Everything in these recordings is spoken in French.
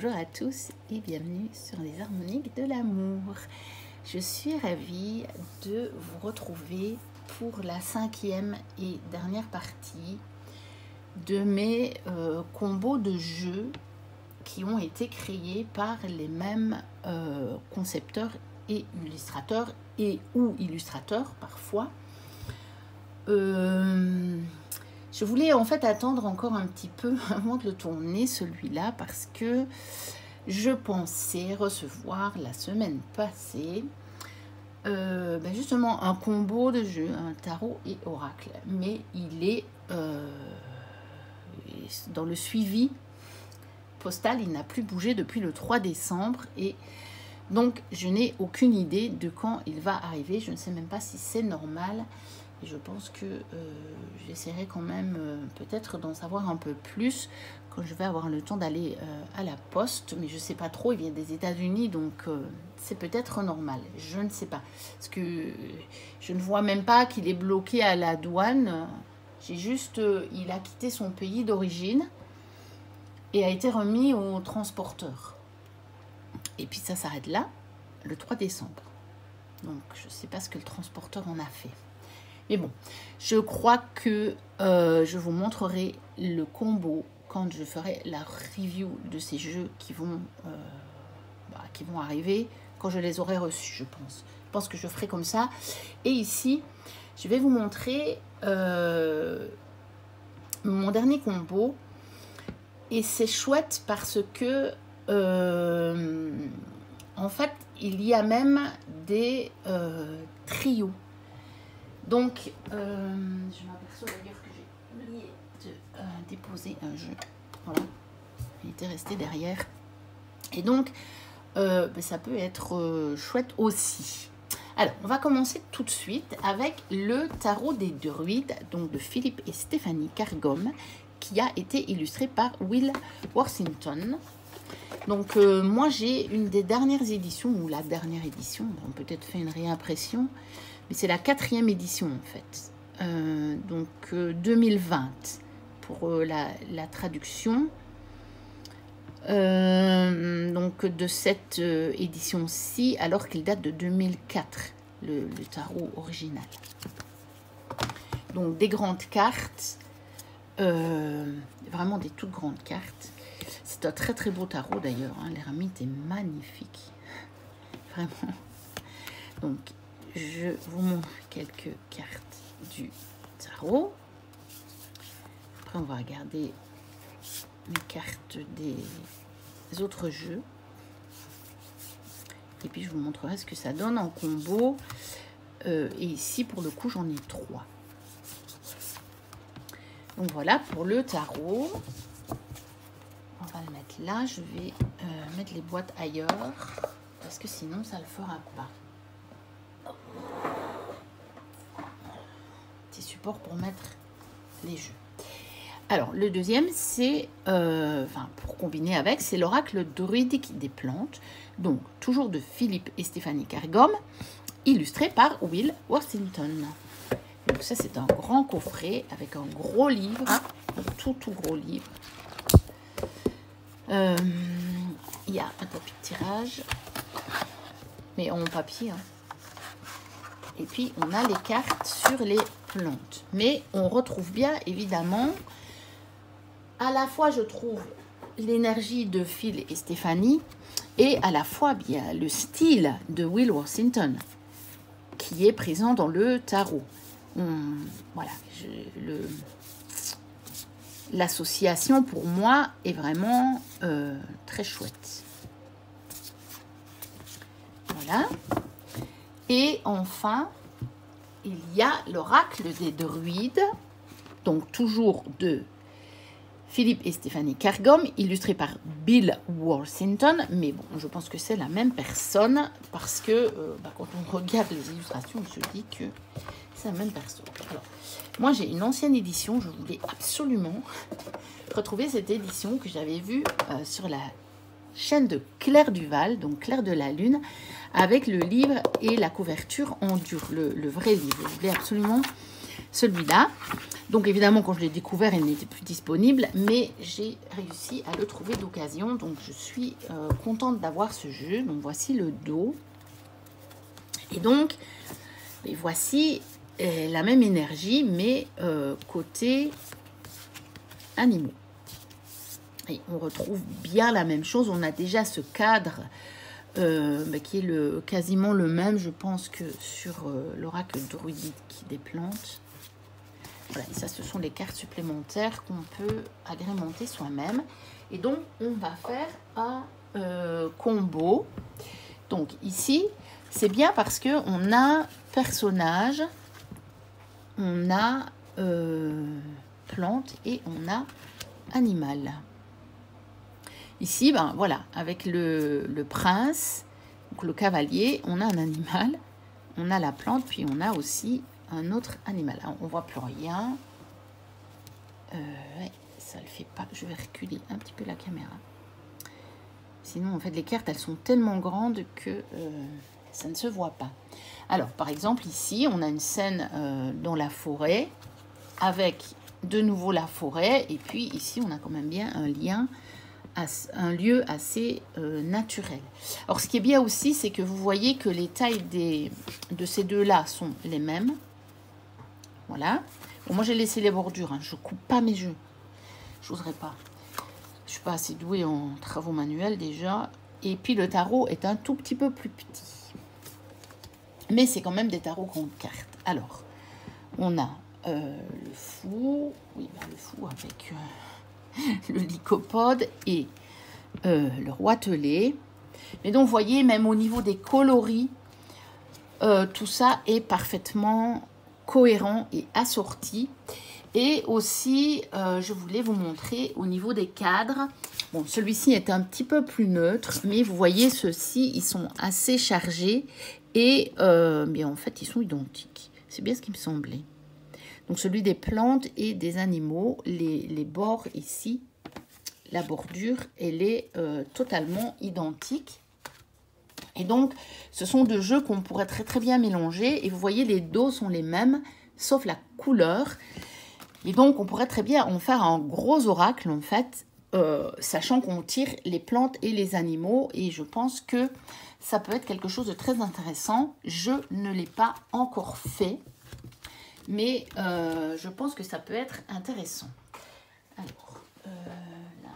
Bonjour à tous et bienvenue sur les harmoniques de l'amour. Je suis ravie de vous retrouver pour la 5e et dernière partie de mes combos de jeux qui ont été créés par les mêmes concepteurs et illustrateurs ou illustrateurs parfois. Je voulais en fait attendre encore un petit peu avant de le tourner celui-là parce que je pensais recevoir la semaine passée justement un combo de jeux, un tarot et oracle, mais il est dans le suivi postal, il n'a plus bougé depuis le 3 décembre et donc je n'ai aucune idée de quand il va arriver. Je ne sais même pas si c'est normal. Et je pense que j'essaierai quand même peut-être d'en savoir un peu plus quand je vais avoir le temps d'aller à la poste. Mais je ne sais pas trop, il vient des États-Unis, donc c'est peut-être normal. Je ne sais pas. Parce que je ne vois même pas qu'il est bloqué à la douane. J'ai juste, il a quitté son pays d'origine et a été remis au transporteur. Et puis ça s'arrête là, le 3 décembre. Donc je ne sais pas ce que le transporteur en a fait. Mais bon, je crois que je vous montrerai le combo quand je ferai la review de ces jeux qui vont arriver, quand je les aurai reçus, je pense. Je pense que je ferai comme ça. Et ici, je vais vous montrer mon dernier combo. Et c'est chouette parce que, en fait, il y a même des trios. Donc, je m'aperçois d'ailleurs que j'ai oublié de déposer un jeu. Voilà, il était resté derrière. Et donc, ça peut être chouette aussi. Alors, on va commencer tout de suite avec le tarot des druides, donc de Philippe et Stéphanie Cargom, qui a été illustré par Will Worthington. Donc, moi, j'ai une des dernières éditions, ou la dernière édition, on a peut-être fait une réimpression, mais c'est la 4e édition en fait, donc 2020 pour la traduction. Donc de cette édition-ci, alors qu'il date de 2004, le tarot original. Donc des grandes cartes, vraiment des toutes grandes cartes. C'est un très très beau tarot d'ailleurs, hein. L'ermite est magnifique, vraiment. Donc je vous montre quelques cartes du tarot. Après, on va regarder les cartes des autres jeux. Et puis, je vous montrerai ce que ça donne en combo. Et ici, pour le coup, j'en ai 3. Donc, voilà pour le tarot. On va le mettre là. Je vais mettre les boîtes ailleurs. Parce que sinon, ça ne le fera pas. Petit support pour mettre les jeux. Alors, le deuxième, c'est, pour combiner avec, c'est l'oracle druidique des plantes. Donc, toujours de Philippe et Stéphanie Cargom, illustré par Will Worthington. Donc, ça, c'est un grand coffret avec un gros livre, un tout gros livre. Il y a un tapis de tirage, mais en papier, hein. Et puis, on a les cartes sur les plantes. Mais on retrouve bien, évidemment, à la fois, je trouve, l'énergie de Phil et Stéphanie, et à la fois, bien, le style de Will Worthington, qui est présent dans le tarot. Voilà, l'association, pour moi, est vraiment très chouette. Voilà. Et enfin, il y a l'oracle des druides, donc toujours de Philippe et Stéphanie Cargom, illustré par Bill Worthington. Mais bon, je pense que c'est la même personne, parce que quand on regarde les illustrations, on se dit que c'est la même personne. Alors, moi, j'ai une ancienne édition, je voulais absolument retrouver cette édition que j'avais vue sur la chaîne de Claire Duval, donc Claire de la Lune, avec le livre et la couverture en dur, le vrai livre. Je voulais absolument celui-là. Donc évidemment, quand je l'ai découvert, il n'était plus disponible, mais j'ai réussi à le trouver d'occasion. Donc je suis contente d'avoir ce jeu. Donc voici le dos. Et donc, et voici la même énergie, mais côté animaux. Et on retrouve bien la même chose. On a déjà ce cadre qui est quasiment le même, je pense, que sur l'oracle druidique des plantes. Voilà, et ça, ce sont les cartes supplémentaires qu'on peut agrémenter soi-même. Et donc, on va faire un combo. Donc, ici, c'est bien parce qu'on a personnage, on a plante et on a animal. Ici, ben voilà, avec le prince, donc le cavalier, on a un animal, on a la plante, puis on a aussi un autre animal. Alors, on ne voit plus rien. Ouais, ça ne le fait pas. Je vais reculer un petit peu la caméra. Sinon, en fait, les cartes, elles sont tellement grandes que ça ne se voit pas. Alors, par exemple, ici, on a une scène dans la forêt, avec de nouveau la forêt. Et puis, ici, on a quand même bien un lien, un lieu assez naturel. Alors, ce qui est bien aussi, c'est que vous voyez que les tailles de ces deux-là sont les mêmes. Voilà. Bon, moi, j'ai laissé les bordures. Hein. Je ne coupe pas mes jeux. Je n'oserais pas. Je ne suis pas assez douée en travaux manuels déjà. Et puis, le tarot est un tout petit peu plus petit. Mais c'est quand même des tarots grandes cartes. Alors, on a le fou. Oui, ben, le fou avec le lycopode et le roitelet. Mais donc, vous voyez, même au niveau des coloris, tout ça est parfaitement cohérent et assorti. Et aussi, je voulais vous montrer au niveau des cadres. Bon, celui-ci est un petit peu plus neutre, mais vous voyez, ceux-ci, ils sont assez chargés et bien, en fait, ils sont identiques. C'est bien ce qui me semblait. Donc, celui des plantes et des animaux, les bords ici, la bordure, elle est totalement identique. Et donc, ce sont deux jeux qu'on pourrait très très bien mélanger. Et vous voyez, les dos sont les mêmes, sauf la couleur. Et donc, on pourrait très bien en faire un gros oracle, en fait, sachant qu'on tire les plantes et les animaux. Et je pense que ça peut être quelque chose de très intéressant. Je ne l'ai pas encore fait, mais je pense que ça peut être intéressant. Alors, là,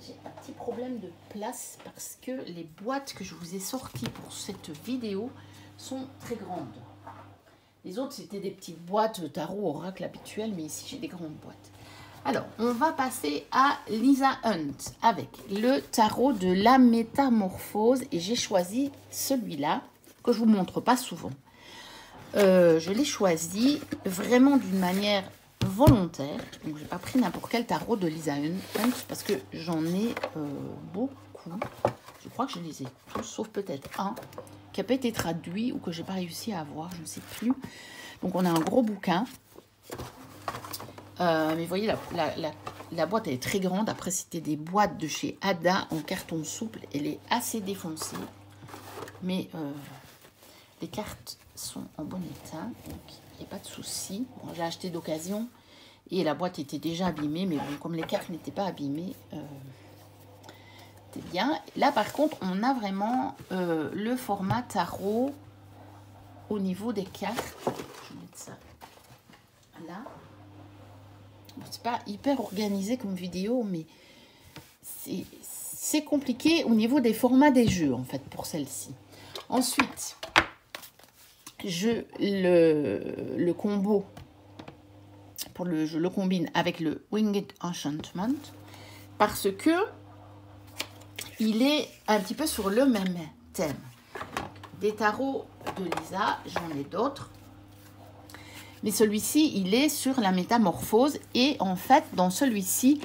j'ai un petit problème de place parce que les boîtes que je vous ai sorties pour cette vidéo sont très grandes. Les autres, c'était des petites boîtes tarot oracle habituelles, mais ici, j'ai des grandes boîtes. Alors, on va passer à Lisa Hunt avec le tarot de la métamorphose. Et j'ai choisi celui-là, que je ne vous montre pas souvent. Je l'ai choisi vraiment d'une manière volontaire. Donc, je n'ai pas pris n'importe quel tarot de Lisa Hunt parce que j'en ai beaucoup. Je crois que je les ai tous, sauf peut-être un qui n'a pas été traduit ou que je n'ai pas réussi à avoir, je ne sais plus. Donc, on a un gros bouquin. Mais vous voyez, la boîte elle est très grande. Après, c'était des boîtes de chez Ada en carton souple. Elle est assez défoncée. Mais les cartes sont en bon état. Donc, il n'y a pas de souci. Bon, j'ai acheté d'occasion. Et la boîte était déjà abîmée. Mais bon, comme les cartes n'étaient pas abîmées, c'était bien. Là, par contre, on a vraiment le format tarot au niveau des cartes. Je vais mettre ça là. C'est pas hyper organisé comme vidéo, mais c'est compliqué au niveau des formats des jeux, en fait, pour celle-ci. Ensuite, le combo, je le combine avec le Winged Enchantment, parce que il est un petit peu sur le même thème. Des tarots de Lisa, j'en ai d'autres. Mais celui-ci, il est sur la métamorphose. Et en fait, dans celui-ci,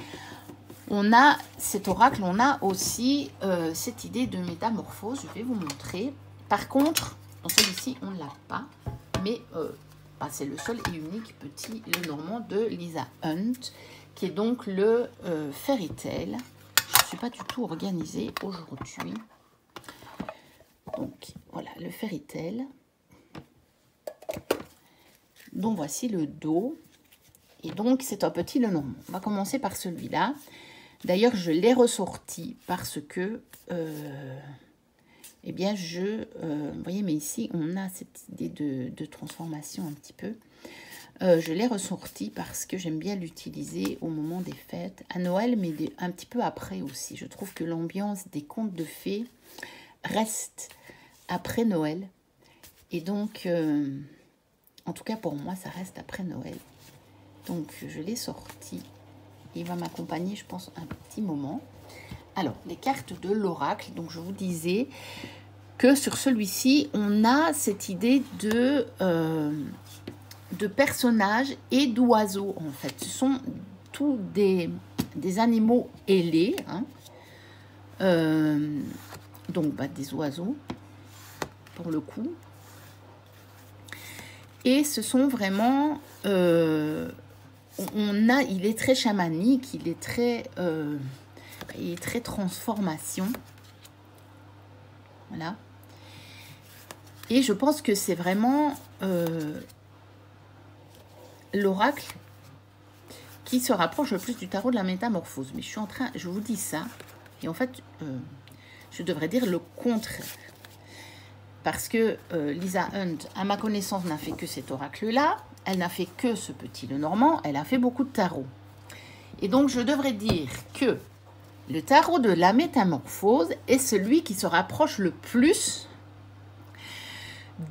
on a cet oracle, on a aussi cette idée de métamorphose. Je vais vous montrer. Par contre, dans celui-ci, on ne l'a pas. Mais c'est le seul et unique petit Lenormand de Lisa Hunt, qui est donc le Fairy Tale. Je ne suis pas du tout organisée aujourd'hui. Donc, voilà, le Fairy Tale. Donc, voici le dos. Et donc, c'est un petit Lenormand. On va commencer par celui-là. D'ailleurs, je l'ai ressorti parce que, eh bien, vous voyez, mais ici, on a cette idée de transformation un petit peu. Je l'ai ressorti parce que j'aime bien l'utiliser au moment des fêtes, à Noël, mais un petit peu après aussi. Je trouve que l'ambiance des contes de fées reste après Noël. Et donc, en tout cas pour moi, ça reste après Noël. Donc, je l'ai sorti. Il va m'accompagner, je pense, un petit moment. Alors, les cartes de l'oracle. Donc, je vous disais que sur celui-ci, on a cette idée de personnages et d'oiseaux, en fait. Ce sont tous des animaux ailés. Hein. Donc, des oiseaux, pour le coup. Et ce sont vraiment... il est très chamanique, il est très transformation. Voilà. Et je pense que c'est vraiment l'oracle qui se rapproche le plus du tarot de la métamorphose. Mais je vous dis ça, et en fait, je devrais dire le contraire. Parce que Lisa Hunt, à ma connaissance, n'a fait que cet oracle-là. Elle n'a fait que ce petit Lenormand. Elle a fait beaucoup de tarots. Et donc, je devrais dire que le tarot de la métamorphose est celui qui se rapproche le plus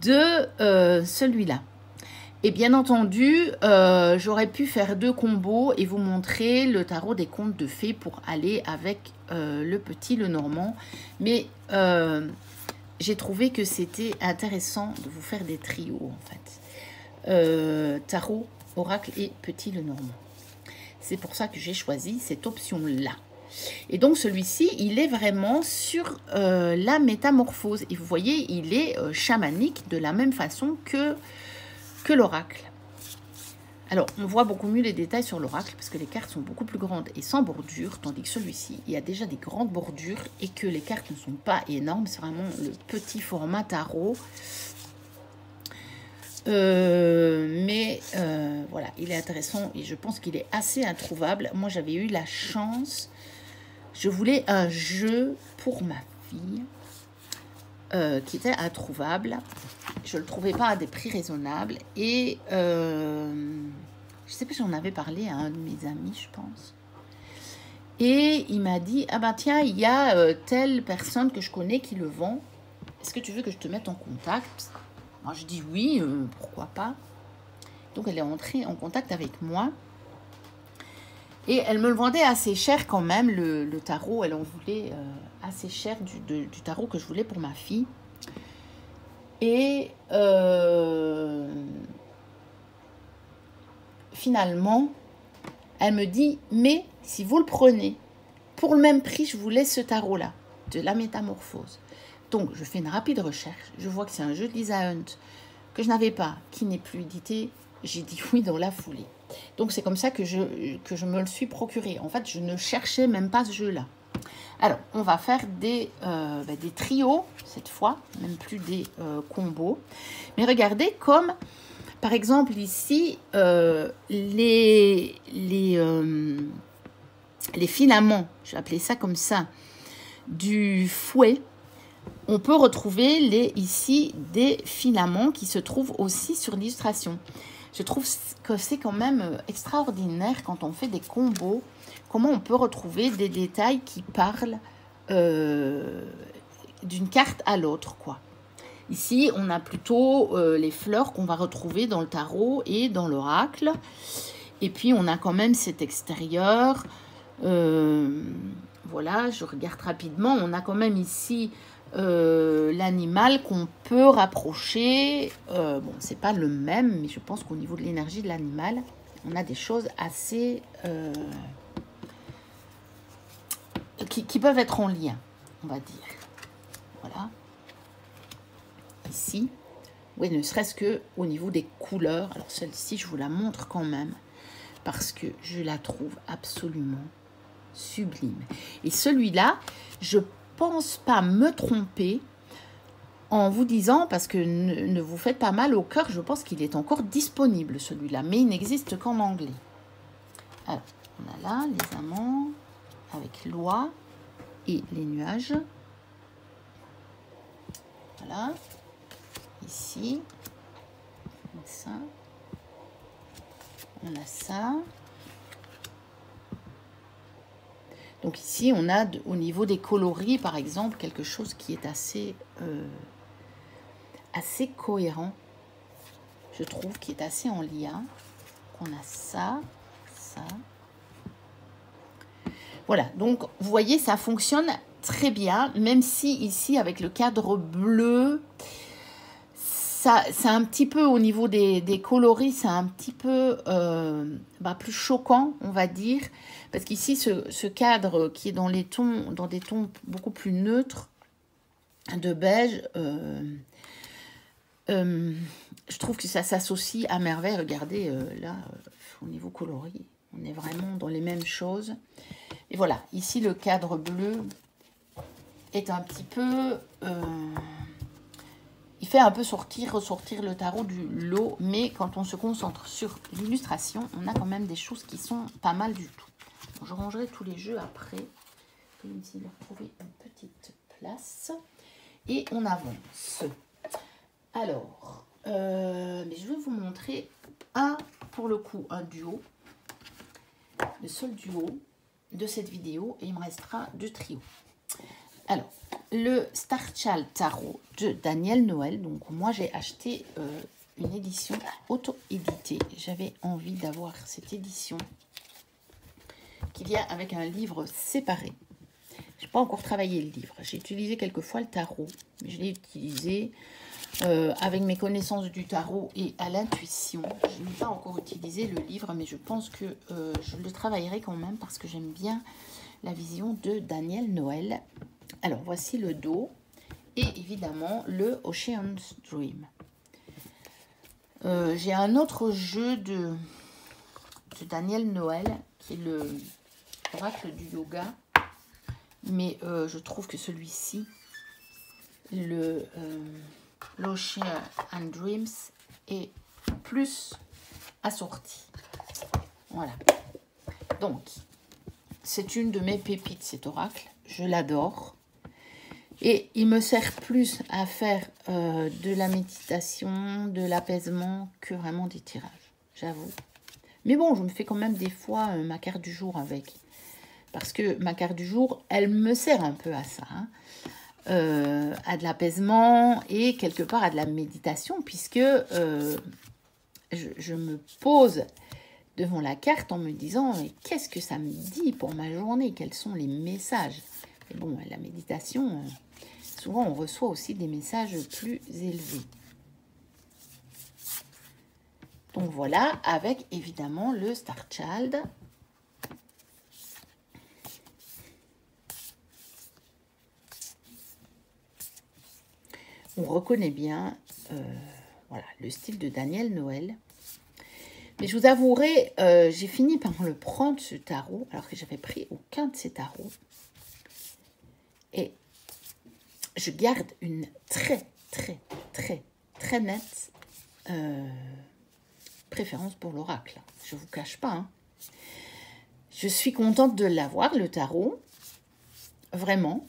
de celui-là. Et bien entendu, j'aurais pu faire 2 combos et vous montrer le tarot des contes de fées pour aller avec le petit Lenormand. Mais j'ai trouvé que c'était intéressant de vous faire des trios, en fait. Tarot, oracle et petit Lenormand. C'est pour ça que j'ai choisi cette option-là. Et donc, celui-ci, il est vraiment sur la métamorphose. Et vous voyez, il est chamanique de la même façon que l'oracle. Alors, on voit beaucoup mieux les détails sur l'oracle parce que les cartes sont beaucoup plus grandes et sans bordure, tandis que celui-ci, il y a déjà des grandes bordures et que les cartes ne sont pas énormes. C'est vraiment le petit format tarot. Voilà, il est intéressant et je pense qu'il est assez introuvable. Moi, j'avais eu la chance, je voulais un jeu pour ma fille qui était introuvable. Je ne le trouvais pas à des prix raisonnables et je sais pas, j'en avais parlé à un de mes amis, je pense. Et il m'a dit, ah ben tiens, il y a telle personne que je connais qui le vend. Est-ce que tu veux que je te mette en contact? Moi, je dis oui, pourquoi pas. Donc, elle est entrée en contact avec moi. Et elle me le vendait assez cher quand même, le tarot. Elle en voulait assez cher du tarot que je voulais pour ma fille. Et finalement, elle me dit, mais si vous le prenez, pour le même prix, je vous laisse ce tarot-là, de la métamorphose. Donc, je fais une rapide recherche. Je vois que c'est un jeu de Lisa Hunt que je n'avais pas, qui n'est plus édité. J'ai dit oui dans la foulée. Donc, c'est comme ça que je me le suis procuré. En fait, je ne cherchais même pas ce jeu-là. Alors, on va faire des trios, cette fois, même plus des combos. Mais regardez comme, par exemple, ici, les filaments, je vais appeler ça comme ça, du fouet. On peut retrouver ici des filaments qui se trouvent aussi sur l'illustration. Je trouve que c'est quand même extraordinaire quand on fait des combos, comment on peut retrouver des détails qui parlent d'une carte à l'autre, quoi. Ici, on a plutôt les fleurs qu'on va retrouver dans le tarot et dans l'oracle. Et puis, on a quand même cet extérieur. Voilà, je regarde rapidement. On a quand même ici l'animal qu'on peut rapprocher. Bon, c'est pas le même, mais je pense qu'au niveau de l'énergie de l'animal, on a des choses assez qui peuvent être en lien, on va dire. Voilà. Ici, oui, ne serait-ce que au niveau des couleurs. Alors celle-ci, je vous la montre quand même parce que je la trouve absolument sublime. Et celui-là, je pense pas me tromper. en vous disant, parce que ne vous faites pas mal au cœur, je pense qu'il est encore disponible celui-là, mais il n'existe qu'en anglais. Alors, on a là les amants avec l'oie et les nuages. Voilà. Ici, on a ça. On a ça. Donc ici, on a au niveau des coloris, par exemple, quelque chose qui est assez cohérent. Je trouve qui est assez en lien. On a ça, ça. Voilà, donc vous voyez, ça fonctionne très bien, même si ici, avec le cadre bleu, c'est un petit peu au niveau des coloris, c'est un petit peu plus choquant, on va dire. Parce qu'ici, ce cadre qui est dans des tons beaucoup plus neutres, de beige, je trouve que ça s'associe à merveille. Regardez, là, au niveau coloris, on est vraiment dans les mêmes choses. Et voilà, ici, le cadre bleu est un petit peu... il fait un peu ressortir le tarot du lot, mais quand on se concentre sur l'illustration, on a quand même des choses qui sont pas mal du tout. Bon, je rangerai tous les jeux après. Je vais essayer de retrouver une petite place. Et on avance. Alors, mais je vais vous montrer pour le coup, un duo. Le seul duo de cette vidéo. Et il me restera deux trios. Alors, le Star Child Tarot de Daniel Noël. Donc, moi, j'ai acheté une édition auto-éditée. J'avais envie d'avoir cette édition qui vient avec un livre séparé. Je n'ai pas encore travaillé le livre. J'ai utilisé quelques fois le tarot, mais je l'ai utilisé avec mes connaissances du tarot et à l'intuition. Je n'ai pas encore utilisé le livre, mais je pense que je le travaillerai quand même parce que j'aime bien la vision de Daniel Noël. Alors, voici le dos et évidemment le Ocean's Dream. J'ai un autre jeu de Daniel Noël qui est le oracle du yoga. Mais je trouve que celui-ci, l'Ocean and Dreams, est plus assorti. Voilà. Donc, c'est une de mes pépites, cet oracle. Je l'adore. Et il me sert plus à faire de la méditation, de l'apaisement, que vraiment des tirages, j'avoue. Mais bon, je me fais quand même des fois ma carte du jour avec. Parce que ma carte du jour, elle me sert un peu à ça. Hein. À de l'apaisement et quelque part à de la méditation. Puisque je me pose devant la carte en me disant « Qu'est-ce que ça me dit pour ma journée? Quels sont les messages ?» Et bon, la méditation, souvent on reçoit aussi des messages plus élevés. Donc voilà, avec évidemment le Star Child. On reconnaît bien voilà, le style de Daniel Noël. Mais je vous avouerai, j'ai fini par le prendre, ce tarot, alors que j'avais pris aucun de ces tarots. Et je garde une très nette préférence pour l'oracle. Je ne vous cache pas. Hein. Je suis contente de l'avoir, le tarot. Vraiment.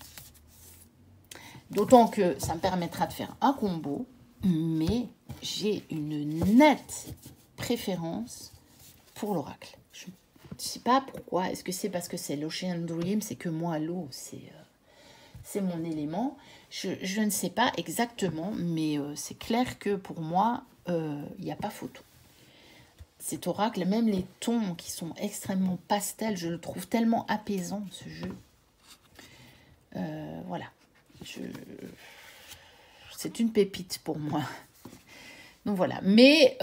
D'autant que ça me permettra de faire un combo. Mais j'ai une nette préférence pour l'oracle. Je ne sais pas pourquoi. Est-ce que c'est parce que c'est l'Ocean Dream? C'est que moi, l'eau, c'est mon élément. Je ne sais pas exactement, mais c'est clair que pour moi, il n'y a pas photo. Cet oracle, même les tons qui sont extrêmement pastels, je le trouve tellement apaisant, ce jeu. Voilà. C'est une pépite pour moi. Donc voilà. Mais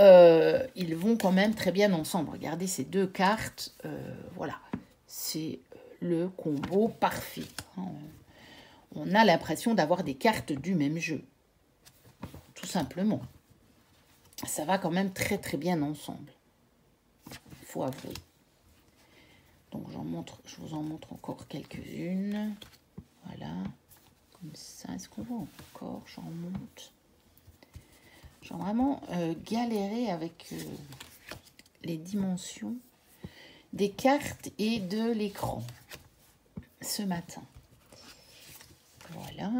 ils vont quand même très bien ensemble. Regardez ces deux cartes. Voilà. C'est le combo parfait. On a l'impression d'avoir des cartes du même jeu. Tout simplement. Ça va quand même très bien ensemble. Il faut avouer. Donc je vous en montre encore quelques-unes. Voilà. Comme ça, est-ce qu'on voit encore? J'en monte. J'ai vraiment galéré avec les dimensions des cartes et de l'écran ce matin. Voilà.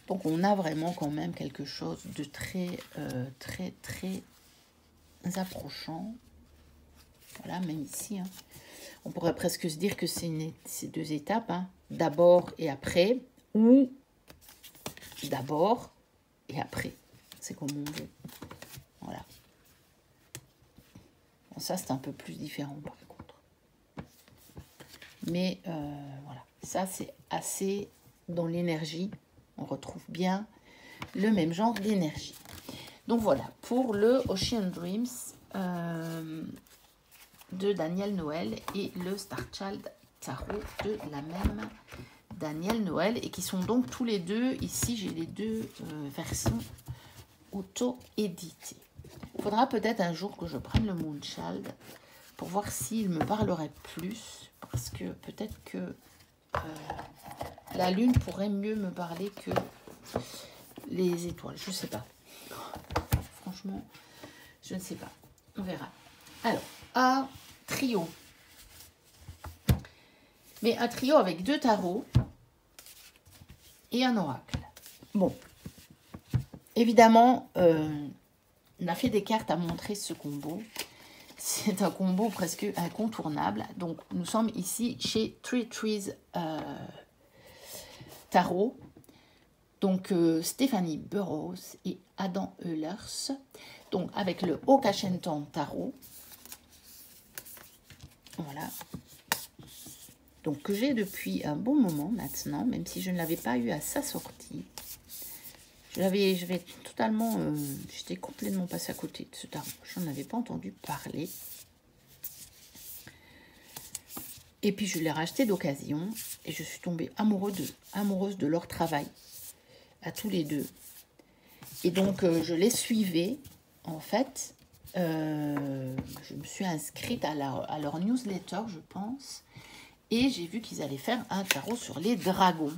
Donc on a vraiment quand même quelque chose de très approchant. Voilà, même ici. Hein. On pourrait presque se dire que c'est deux étapes. Hein. D'abord et après. Ou d'abord et après. C'est comme on veut. Voilà. Bon, ça, c'est un peu plus différent par contre. Mais voilà. Ça, c'est assez dans l'énergie. On retrouve bien le même genre d'énergie. Donc voilà, pour le Ocean Dreams de Daniel Noël et le Star Child Tarot de la même Daniel Noël. Et qui sont donc tous les deux, ici j'ai les deux versions auto-éditées. Il faudra peut-être un jour que je prenne le Moonchild pour voir s'il me parlerait plus. Parce que peut-être que la lune pourrait mieux me parler que les étoiles. Je ne sais pas. Franchement, je ne sais pas. On verra. Alors, un trio. Mais un trio avec deux tarots et un oracle. Bon. Évidemment, on a fait des cartes à montrer ce combo. C'est un combo presque incontournable. Donc, nous sommes ici chez Three Trees Tarot. Donc, Stéphanie Burrows et Adam Eulers. Donc, avec le Okashenton Tarot. Voilà. Donc, que j'ai depuis un bon moment maintenant, même si je ne l'avais pas eu à sa sortie. J'avais totalement... J'étais complètement passée à côté de ce tarot. Je n'en avais pas entendu parler. Et puis, je l'ai racheté d'occasion. Et je suis tombée amoureuse de leur travail. À tous les deux. Et donc, je les suivais. En fait, je me suis inscrite à leur newsletter, je pense. Et j'ai vu qu'ils allaient faire un tarot sur les dragons.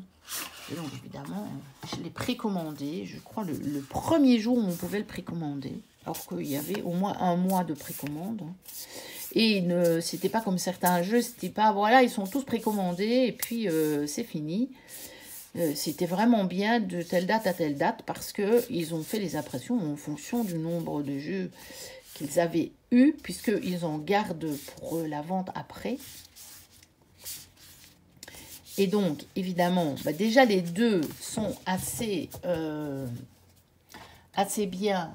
Et donc, évidemment, je l'ai précommandé. Je crois le premier jour où on pouvait le précommander. Alors qu'il y avait au moins un mois de précommande. Et c'était pas comme certains jeux. C'était pas, voilà, ils sont tous précommandés. Et puis, c'est fini. C'était vraiment bien de telle date à telle date. Parce qu'ils ont fait les impressions en fonction du nombre de jeux qu'ils avaient eu. Puisqu'ils en gardent pour la vente après. Et donc, évidemment, déjà les deux sont assez bien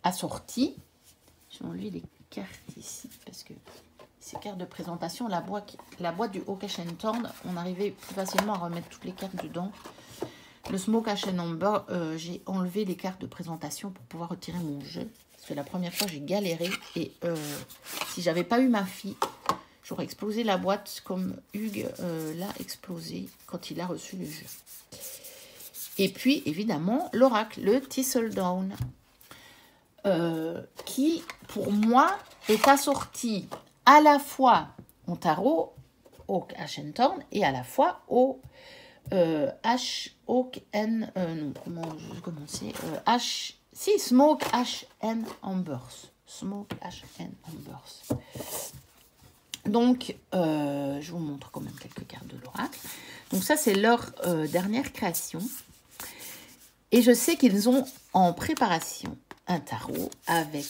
assortis. Je vais enlever les cartes ici, parce que ces cartes de présentation, la boîte du Okashenton, on arrivait plus facilement à remettre toutes les cartes dedans. Le Smoke Ash and Amber, j'ai enlevé les cartes de présentation pour pouvoir retirer mon jeu. Parce que la première fois, j'ai galéré. Et si j'avais pas eu ma fille... J'aurais explosé la boîte comme Hugues l'a explosé quand il a reçu le jeu. Et puis, évidemment, l'oracle, le Thistledown, qui, pour moi, est assorti à la fois au tarot, au Ashenton, et à la fois au Smoke Ash and Ambers. Smoke Ash and Ambers. Donc, je vous montre quand même quelques cartes de l'oracle. Donc ça, c'est leur dernière création. Et je sais qu'ils ont en préparation un tarot avec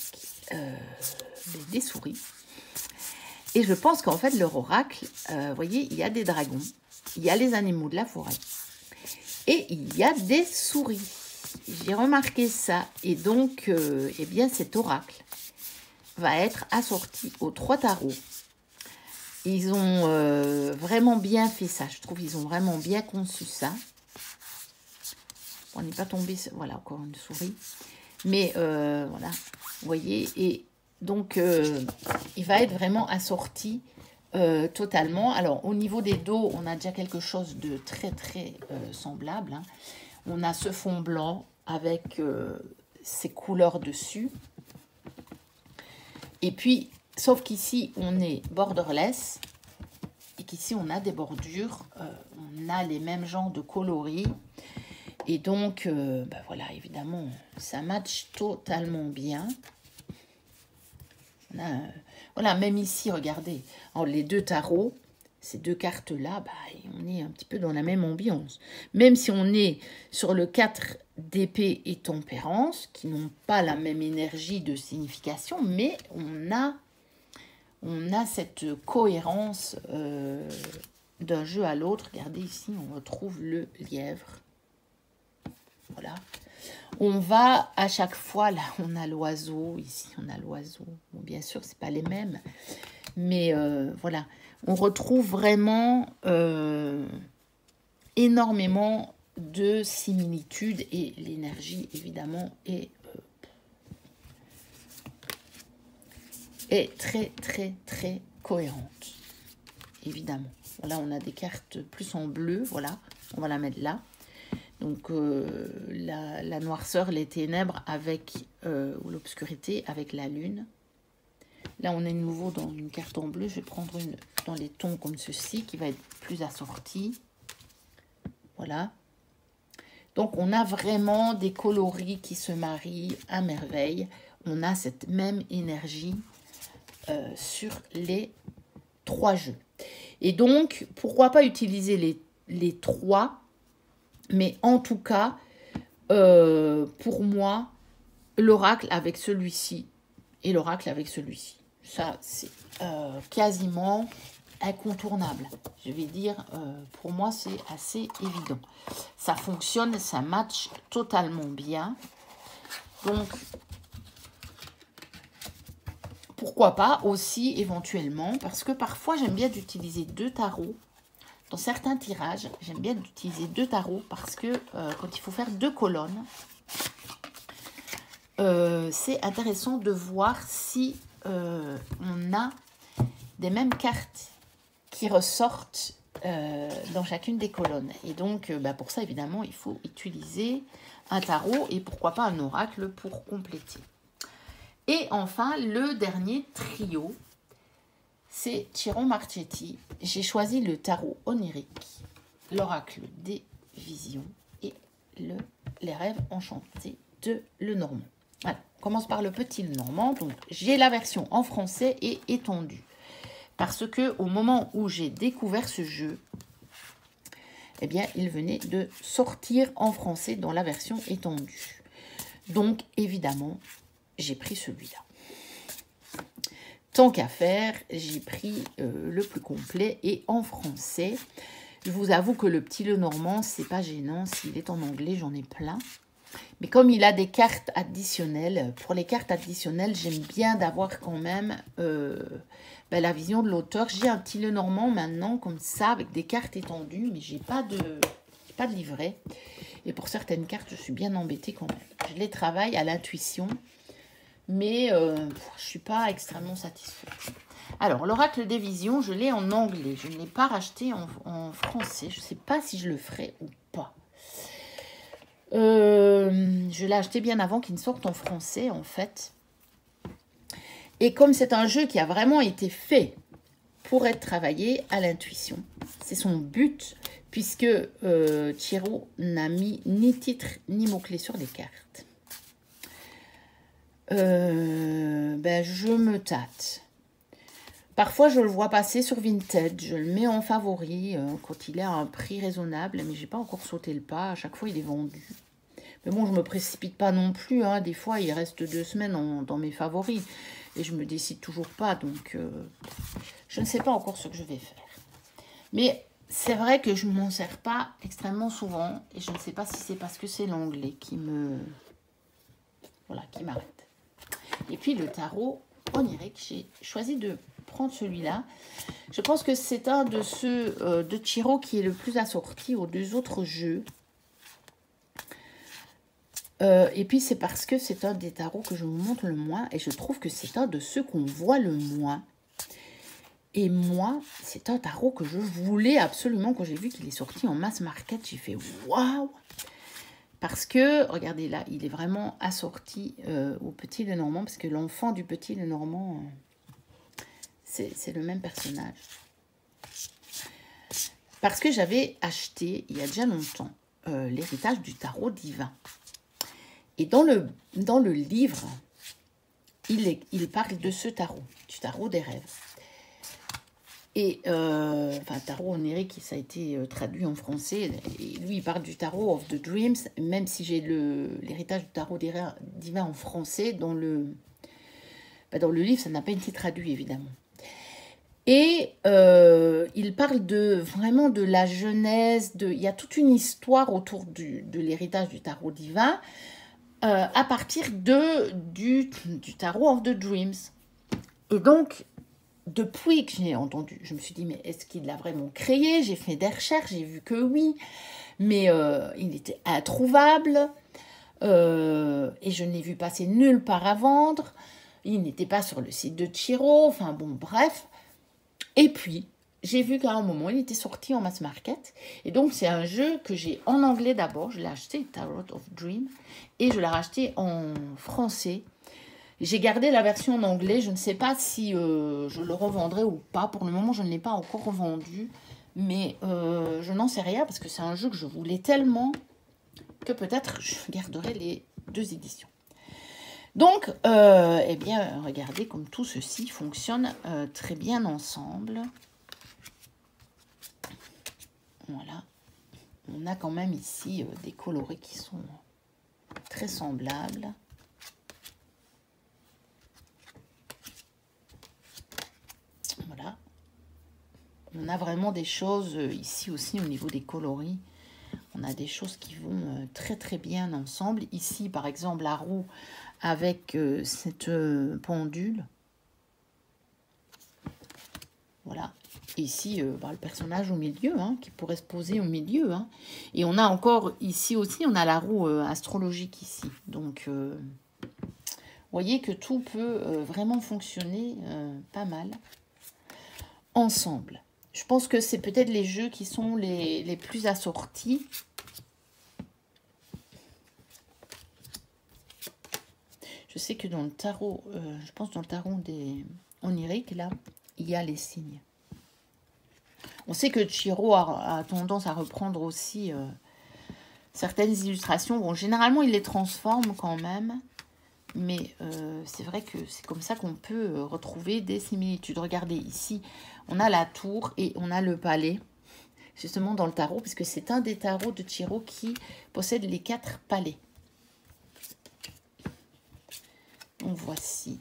des souris. Et je pense qu'en fait, leur oracle, vous voyez, il y a des dragons, il y a les animaux de la forêt. Et il y a des souris. J'ai remarqué ça. Et donc, eh bien, cet oracle va être assorti aux 3 tarots. Ils ont vraiment bien fait ça. Je trouve qu'ils ont vraiment bien conçu ça. On n'est pas tombé... Voilà, encore une souris. Mais voilà, vous voyez. Et donc, il va être vraiment assorti totalement. Alors, au niveau des dos, on a déjà quelque chose de très, très semblable. Hein. On a ce fond blanc avec ces couleurs dessus. Et puis... Sauf qu'ici, on est borderless et qu'ici, on a des bordures. On a les mêmes genres de coloris. Et donc, bah voilà, évidemment, ça match totalement bien. Voilà, même ici, regardez, les deux tarots, ces deux cartes-là, bah, on est un petit peu dans la même ambiance. Même si on est sur le 4 d'épée et tempérance, qui n'ont pas la même énergie de signification, mais on a cette cohérence d'un jeu à l'autre. Regardez ici, on retrouve le lièvre. Voilà. On va à chaque fois, là, on a l'oiseau, ici, on a l'oiseau. Bon, bien sûr, c'est pas les mêmes, mais voilà. On retrouve vraiment énormément de similitudes et l'énergie, évidemment, est très, très, très cohérente, évidemment. Là, on a des cartes plus en bleu, voilà. On va la mettre là. Donc, la noirceur, les ténèbres avec, ou l'obscurité avec la lune. Là, on est de nouveau dans une carte en bleu. Je vais prendre une dans les tons comme ceci, qui va être plus assortie. Voilà. Donc, on a vraiment des coloris qui se marient à merveille. On a cette même énergie sur les 3 jeux. Et donc, pourquoi pas utiliser les 3? Mais en tout cas, pour moi, l'oracle avec celui-ci et l'oracle avec celui-ci. Ça, c'est quasiment incontournable. Je vais dire, pour moi, c'est assez évident. Ça fonctionne, ça match totalement bien. Donc, pourquoi pas aussi éventuellement, parce que parfois, j'aime bien d'utiliser 2 tarots. Dans certains tirages, j'aime bien utiliser 2 tarots parce que quand il faut faire 2 colonnes, c'est intéressant de voir si on a des mêmes cartes qui ressortent dans chacune des colonnes. Et donc, pour ça, évidemment, il faut utiliser un tarot et pourquoi pas un oracle pour compléter. Et enfin, le dernier trio, c'est Chiron Marchetti. J'ai choisi le tarot onirique, l'oracle des visions et les rêves enchantés de Lenormand. Voilà, on commence par le petit Lenormand. Donc, j'ai la version en français et étendue. Parce que au moment où j'ai découvert ce jeu, eh bien, il venait de sortir en français dans la version étendue. Donc, évidemment, j'ai pris celui-là. Tant qu'à faire, j'ai pris le plus complet et en français. Je vous avoue que le petit Lenormand, c'est pas gênant. S'il est en anglais, j'en ai plein. Mais comme il a des cartes additionnelles, pour les cartes additionnelles, j'aime bien d'avoir quand même la vision de l'auteur. J'ai un petit Lenormand maintenant, comme ça, avec des cartes étendues, mais j'ai pas de livret. Et pour certaines cartes, je suis bien embêtée quand même. Je les travaille à l'intuition. Mais je ne suis pas extrêmement satisfaite. Alors, l'oracle des visions, je l'ai en anglais. Je ne l'ai pas racheté en français. Je ne sais pas si je le ferai ou pas. Je l'ai acheté bien avant qu'il ne sorte en français, en fait. Et comme c'est un jeu qui a vraiment été fait pour être travaillé à l'intuition, c'est son but, puisque Chiron n'a mis ni titre ni mots-clés sur les cartes. Je me tâte. Parfois, je le vois passer sur Vinted. Je le mets en favori quand il est à un prix raisonnable. Mais j'ai pas encore sauté le pas. À chaque fois, il est vendu. Mais bon, je me précipite pas non plus. Hein. Des fois, il reste 2 semaines dans mes favoris. Et je me décide toujours pas. Donc, je ne sais pas encore ce que je vais faire. Mais c'est vrai que je ne m'en sers pas extrêmement souvent. Et je ne sais pas si c'est parce que c'est l'anglais qui m'arrête. Et puis le tarot onirique, j'ai choisi de prendre celui-là. Je pense que c'est un de ceux de Chiron qui est le plus assorti aux 2 autres jeux. Et puis c'est parce que c'est un des tarots que je vous montre le moins. Et je trouve que c'est un de ceux qu'on voit le moins. Et moi, c'est un tarot que je voulais absolument. Quand j'ai vu qu'il est sorti en mass market, j'ai fait waouh! Parce que, regardez là, il est vraiment assorti au petit Lenormand, parce que l'enfant du petit Lenormand, C'est le même personnage. Parce que j'avais acheté, il y a déjà longtemps, l'héritage du tarot divin. Et dans le livre, il parle de ce tarot, du tarot des rêves. Et, enfin, tarot onirique, ça a été traduit en français. Et lui, il parle du tarot of the dreams, même si j'ai l'héritage du tarot divin en français, dans le livre, ça n'a pas été traduit, évidemment. Et il parle vraiment de la jeunesse, il y a toute une histoire autour de l'héritage du tarot divin à partir du tarot of the dreams. Et donc, depuis que j'ai entendu, je me suis dit, mais est-ce qu'il l'a vraiment créé? J'ai fait des recherches, j'ai vu que oui, mais il était introuvable et je ne l'ai vu passer nulle part à vendre. Il n'était pas sur le site de Chiro, enfin bon, bref. Et puis, j'ai vu qu'à un moment, il était sorti en mass market. Et donc, c'est un jeu que j'ai en anglais d'abord. Je l'ai acheté, Tarot of Dream. Et je l'ai racheté en français. J'ai gardé la version en anglais. Je ne sais pas si je le revendrai ou pas. Pour le moment, je ne l'ai pas encore revendu. Mais je n'en sais rien parce que c'est un jeu que je voulais tellement que peut-être je garderai les 2 éditions. Donc, eh bien, regardez comme tout ceci fonctionne très bien ensemble. Voilà. On a quand même ici des coloris qui sont très semblables. Voilà. On a vraiment des choses ici aussi au niveau des coloris. On a des choses qui vont très très bien ensemble. Ici, par exemple, la roue avec cette pendule. Voilà. Ici, le personnage au milieu, hein, qui pourrait se poser au milieu. Hein. Et on a encore, ici aussi, on a la roue astrologique ici. Donc, vous voyez que tout peut vraiment fonctionner pas mal ensemble. Je pense que c'est peut-être les jeux qui sont les plus assortis. Je sais que dans le tarot, je pense dans le tarot des oniriques, là, il y a les signes. On sait que Chiro a tendance à reprendre aussi certaines illustrations. Bon, généralement, il les transforme quand même. Mais c'est vrai que c'est comme ça qu'on peut retrouver des similitudes. Regardez, ici, on a la tour et on a le palais, justement dans le tarot, puisque c'est un des tarots de Chiro qui possède les 4 palais. Donc voici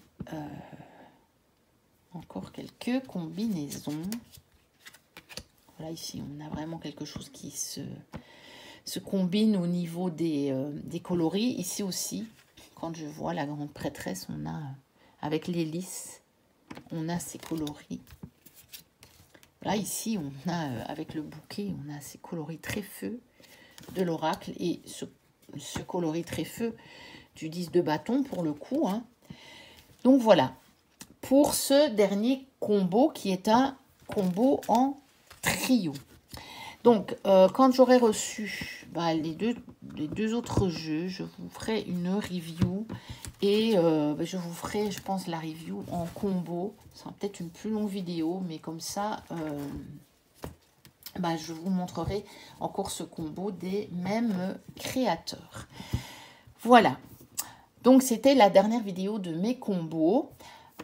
encore quelques combinaisons. Voilà, ici, on a vraiment quelque chose qui se combine au niveau des coloris. Ici aussi, quand je vois la grande prêtresse, on a, avec les lys, on a ces coloris. Là, ici, on a, avec le bouquet, on a ces coloris très feu de l'oracle et ce coloris très feu du 10 de bâton pour le coup. Hein. Donc voilà, pour ce dernier combo qui est un combo en trio. Donc, quand j'aurai reçu les deux autres jeux, je vous ferai une review et je vous ferai, je pense, la review en combo. Ça sera peut-être une plus longue vidéo, mais comme ça, je vous montrerai encore ce combo des mêmes créateurs. Voilà. Donc, c'était la dernière vidéo de mes combos.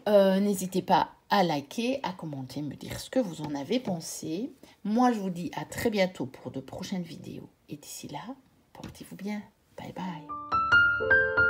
N'hésitez pas à liker, à commenter, me dire ce que vous en avez pensé. Moi, je vous dis à très bientôt pour de prochaines vidéos. Et d'ici là, portez-vous bien. Bye bye.